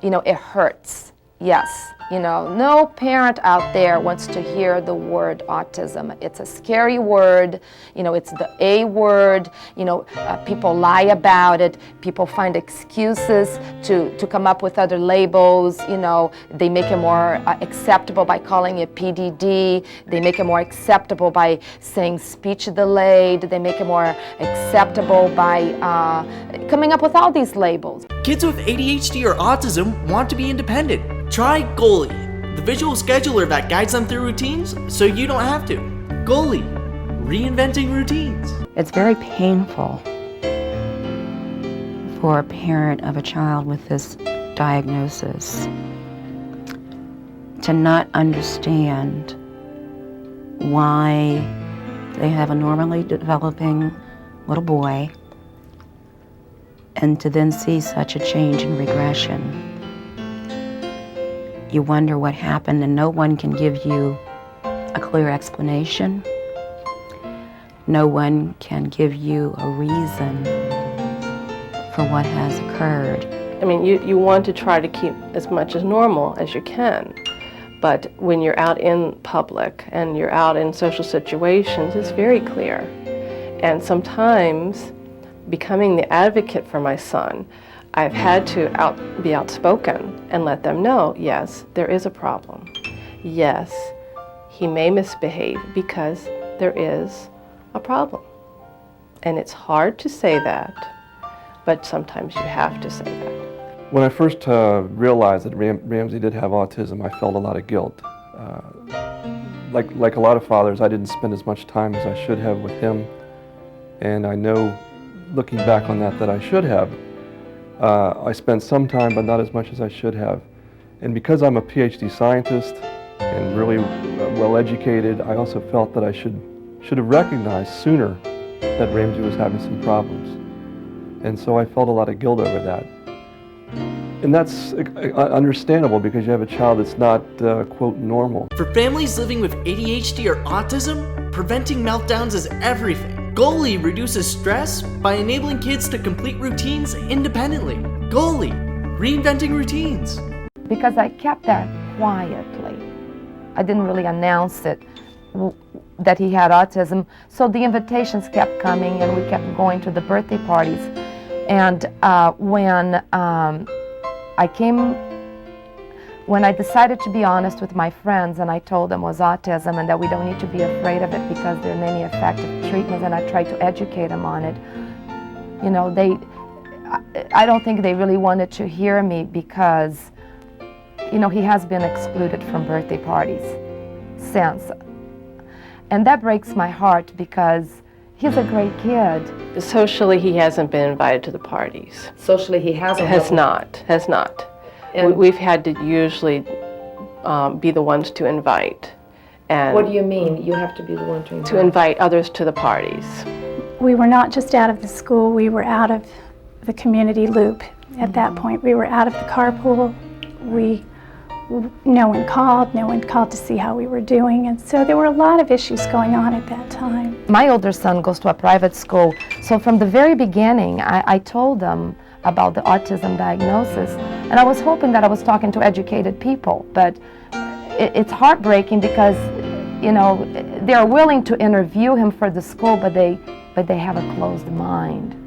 it hurts. Yes, no parent out there wants to hear the word autism. It's a scary word, it's the A word, people lie about it, people find excuses to come up with other labels, they make it more acceptable by calling it PDD, they make it more acceptable by saying speech delayed, they make it more acceptable by coming up with all these labels. Kids with ADHD or autism want to be independent. Try Goalie, the visual scheduler that guides them through routines so you don't have to. Goalie, reinventing routines. It's very painful for a parent of a child with this diagnosis to not understand why they have a normally developing little boy and to then see such a change and regression. You wonder what happened, and no one can give you a clear explanation. No one can give you a reason for what has occurred. I mean, you want to try to keep as much as normal as you can, but when you're out in public and you're out in social situations, it's very clear. And sometimes, becoming the advocate for my son, I've had to be outspoken and let them know, yes, there is a problem. Yes, he may misbehave because there is a problem. And it's hard to say that, but sometimes you have to say that. When I first realized that Ramsey did have autism, I felt a lot of guilt. Like a lot of fathers, I didn't spend as much time as I should have with him. And I know, looking back on that I should have. I spent some time, but not as much as I should have. And because I'm a PhD scientist and really well educated, I also felt that I should have recognized sooner that Ramsey was having some problems. And so I felt a lot of guilt over that. And that's understandable because you have a child that's not, quote, normal. For families living with ADHD or autism, preventing meltdowns is everything. Goalie reduces stress by enabling kids to complete routines independently. Goalie, reinventing routines. Because I kept that quietly. I didn't really announce it, that he had autism, so the invitations kept coming and we kept going to the birthday parties. And when I decided to be honest with my friends and I told them it was autism and that we don't need to be afraid of it because there are many effective treatments, and I tried to educate them on it, I don't think they really wanted to hear me because, he has been excluded from birthday parties since. And that breaks my heart because he's a great kid. Socially, he hasn't been invited to the parties. Socially, he hasn't? Has not. And we've had to usually be the ones to invite. And what do you mean? You have to be the one to invite? To invite others to the parties. We were not just out of the school, we were out of the community loop at that point. We were out of the carpool. No one called to see how we were doing, and so there were a lot of issues going on at that time. My older son goes to a private school, so from the very beginning I told them about the autism diagnosis, and I was hoping that I was talking to educated people, but it's heartbreaking because they're willing to interview him for the school, but they have a closed mind.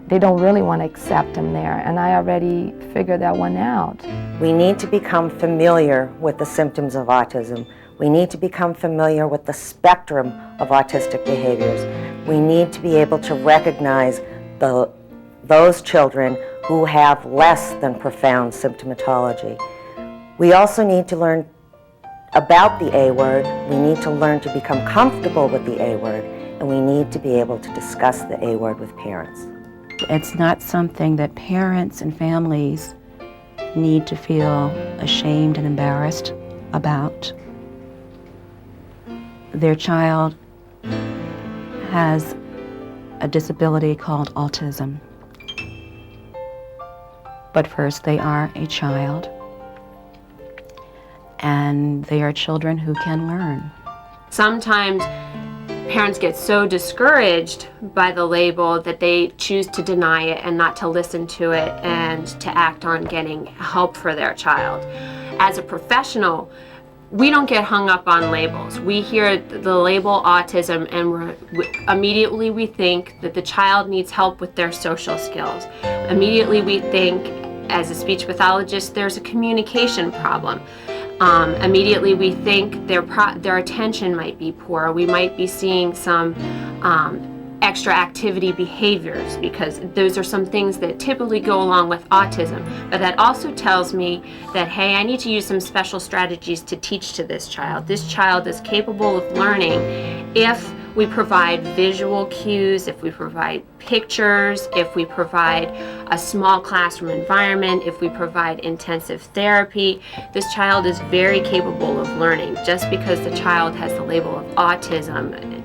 They don't really want to accept him there, and I already figured that one out. We need to become familiar with the symptoms of autism. We need to become familiar with the spectrum of autistic behaviors. We need to be able to recognize those children who have less than profound symptomatology. We also need to learn about the A word. We need to learn to become comfortable with the A word, and we need to be able to discuss the A word with parents. It's not something that parents and families need to feel ashamed and embarrassed about. Their child has a disability called autism. But first, they are a child, and they are children who can learn. Sometimes parents get so discouraged by the label that they choose to deny it and not to listen to it and to act on getting help for their child. As a professional, we don't get hung up on labels. We hear the label autism and immediately we think that the child needs help with their social skills. Immediately we think, as a speech pathologist, there's a communication problem. Immediately we think their attention might be poor. We might be seeing some extra activity behaviors, because those are some things that typically go along with autism. But that also tells me that, hey, I need to use some special strategies to teach to this child. This child is capable of learning if we provide visual cues, if we provide pictures, if we provide a small classroom environment, if we provide intensive therapy. This child is very capable of learning. Just because the child has the label of autism,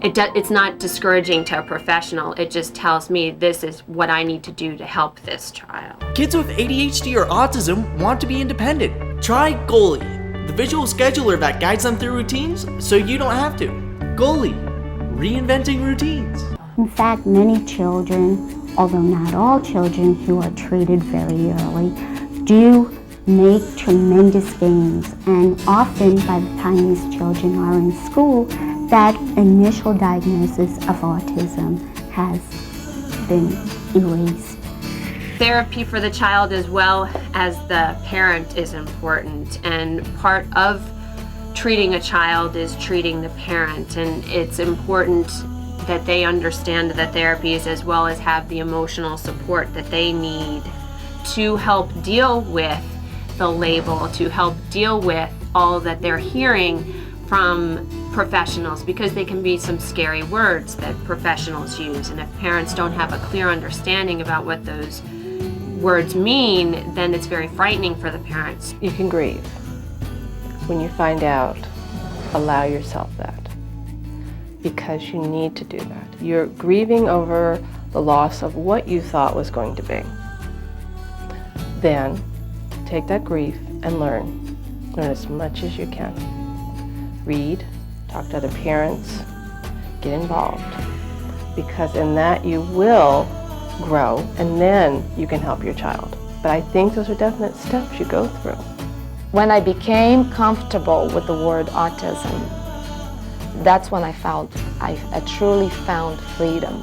it's not discouraging to a professional. It just tells me this is what I need to do to help this child. Kids with ADHD or autism want to be independent. Try Goalie, the visual scheduler that guides them through routines so you don't have to. Goalie, reinventing routines. In fact, many children, although not all children who are treated very early, do make tremendous gains. And often by the time these children are in school, that initial diagnosis of autism has been erased. Therapy for the child as well as the parent is important, and part of treating a child is treating the parent, and it's important that they understand the therapies as well as have the emotional support that they need to help deal with the label, to help deal with all that they're hearing from professionals, because they can be some scary words that professionals use, and if parents don't have a clear understanding about what those words mean, then it's very frightening for the parents. You can grieve. When you find out, allow yourself that, because you need to do that. You're grieving over the loss of what you thought was going to be. Then take that grief and learn. Learn as much as you can. Read, talk to other parents, get involved, because in that you will grow, and then you can help your child. But I think those are definite steps you go through. When I became comfortable with the word autism, that's when I truly found freedom.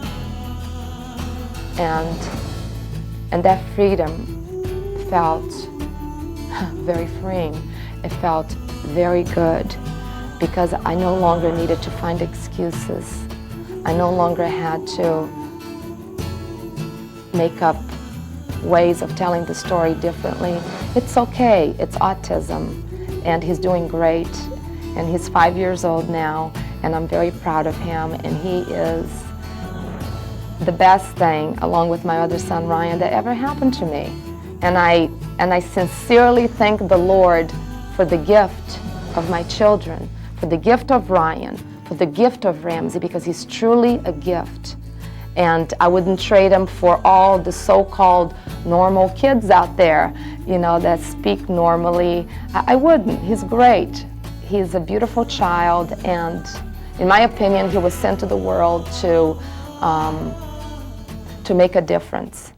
And that freedom felt very freeing. It felt very good, because I no longer needed to find excuses. I no longer had to make up ways of telling the story differently. It's okay, it's autism, and he's doing great, and he's 5 years old now, and I'm very proud of him, and he is the best thing, along with my other son Ryan, that ever happened to me. And I sincerely thank the Lord for the gift of my children, for the gift of Ryan, for the gift of Ramsey, because he's truly a gift. And I wouldn't trade him for all the so-called normal kids out there, you know, that speak normally. I wouldn't. He's great. He's a beautiful child, and in my opinion, he was sent to the world to make a difference.